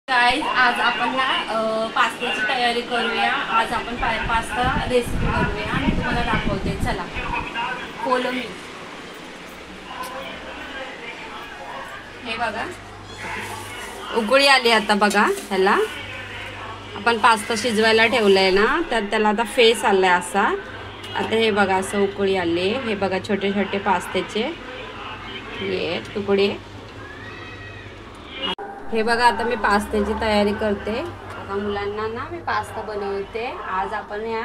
Guys आज आपण ना पास्त्याची तयारी करूया। आज आपण पास्ता रेसिपी करूया आणि तुम्हाला दाखवते। चला फॉलो मी। हे बघा उकळी आली आता बघा। ह्याला आपण पास्ता शिजवायला ठेवलाय ना, तर त्याला आता फेस आलाय असा। आता हे बघा असं उकळी आली। हे बघा छोटे छोटे पास्त्याचे हे तुकडे। हे बघा आता मी पास्त्याची तयारी करते। आता मुलांना ना मी पास्ता बनवते। आज आपण या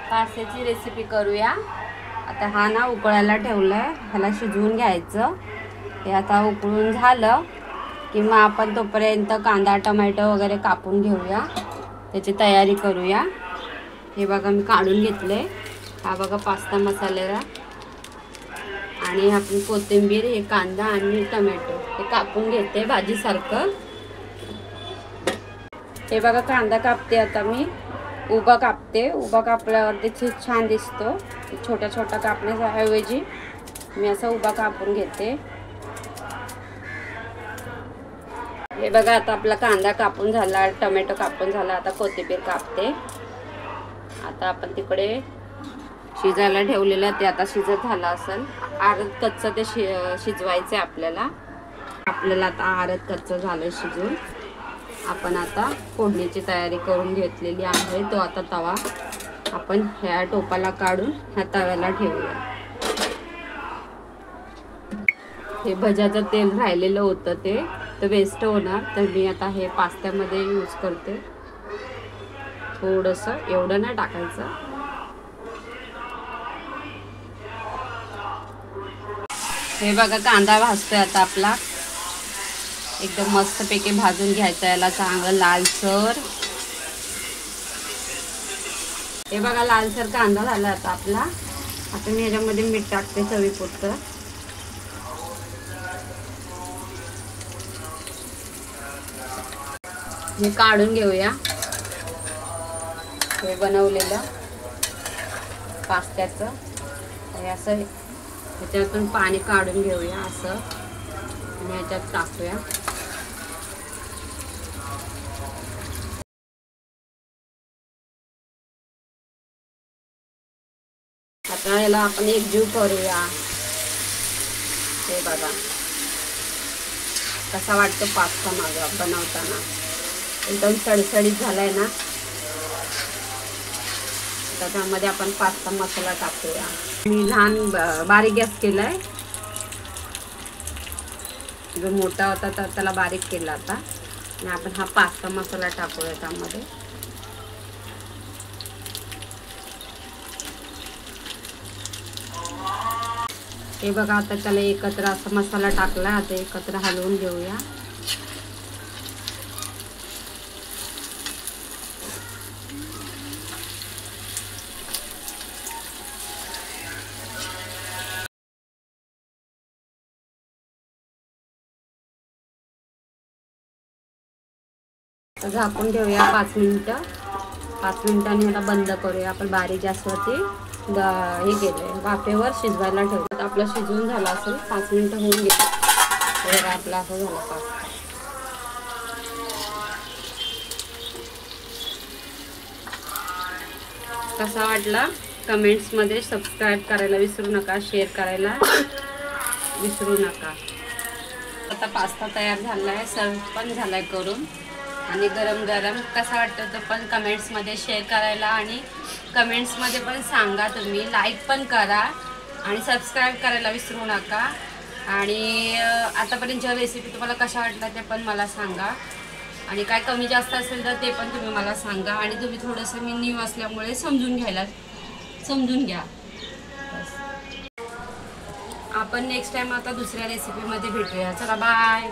पास्त्याची रेसिपी करूया। आता हा ना उकळायला ठेवलाय, ह्याला शिजवून घ्यायचं। हे आता उकळून झालं की मग आपण तोपर्यंत कांदा टोमॅटो वगैरे कापून घेऊया, त्याची तयारी करूया। हे बघा मी काढून घेतले। हा बघा पास्ता मसाला आणि आपण कोथिंबीर, हे कांदा आणि टोमॅटो हे कापून घेते भाजीसारखं। हे बघा कांदा कापते आता मी उभा कापते। उभा कापल्यावर ते छान दिसतो। छोट्या छोट्या कापण्याऐवजी मी असा उभा कापून घेते। हे बघा आता आपला कांदा कापून झाला, टोमॅटो कापून झाला। आता कोथिंबीर कापते। आता आपण तिकडे शिजायला ठेवलेलं ते आता शिजत झालं असेल। अर्ध कच्चं ते शिजवायचं आपल्याला। आता अर्ध कच्चं झालं शिजून। आपण आता फोडणीची तयारी करून घेतलेली आहे। तो आता तवा आपण ह्या टोपाला काढून ह्या तव्याला ठेवूया। हे भज्याचं तेल राहिलेलं होतं ते वेस्ट होणार, तर मी आता हे पास्त्यामध्ये यूज करते। थोडंसं, एवढं नाही टाकायचं। हे बघा कांदा भाजतोय आता आपला। एकदम मस्तपैकी भाजून घ्यायचा याला चांगलं लालसर। हे बघा लालसर कांदा झाला आता आपला। आता मी ह्याच्यामध्ये मीठ टाकते चवीपुरतं। हे काढून घेऊया, हे बनवलेलं पास्त्याचं। हे असं ह्याच्यातून पाणी काढून घेऊया असं आणि ह्याच्यात टाकूया। आता याला आपण एकजीव करूया। हे बघा कसा वाटतो पास्ता माझा बनवताना, एकदम सडसडीत झालाय ना। त्याच्यामध्ये आपण पास्ता मसाला टाकूया। मी लहान बारीक गॅस केलाय, जो मोठा होता तर त्याला बारीक केला आता। आणि आपण हा पास्ता मसाला टाकूया त्यामध्ये। हे बघा आता त्याला एकत्र असा मसाला टाकला। आता एकत्र हलवून घेऊया। झाकून ठेवूया 5 मिनिटं। 5 मिनिटांनी ह्याला बंद करूया। आपण बारीक गॅसवरती हे केलंय, वाफेवर शिजवायला ठेवलं। आपलं शिजवून झालं असेल, 5 मिनिटं होऊन गेली। तर आपला असं झाला पास्ता। कसा वाटला कमेंट्समध्ये सबस्क्राईब करायला विसरू नका, शेअर करायला विसरू नका। आता पास्ता तयार झालाय, सर्व पण झालाय करून। आणि गरम गरम कसा वाटतं तो पण कमेंट्समध्ये शेअर करायला आणि कमेंट्समध्ये पण सांगा। तुम्ही लाईक पण करा आणि सबस्क्राईब करायला विसरू नका। आणि आतापर्यंतच्या रेसिपी तुम्हाला कशा वाटल्या ते पण मला सांगा। आणि काय कमी जास्त असेल तर ते पण तुम्ही मला सांगा। आणि तुम्ही थोडंसं मी न्यू असल्यामुळे समजून घ्या। आपण नेक्स्ट टाइम आता दुसऱ्या रेसिपीमध्ये भेटूया। चला बाय।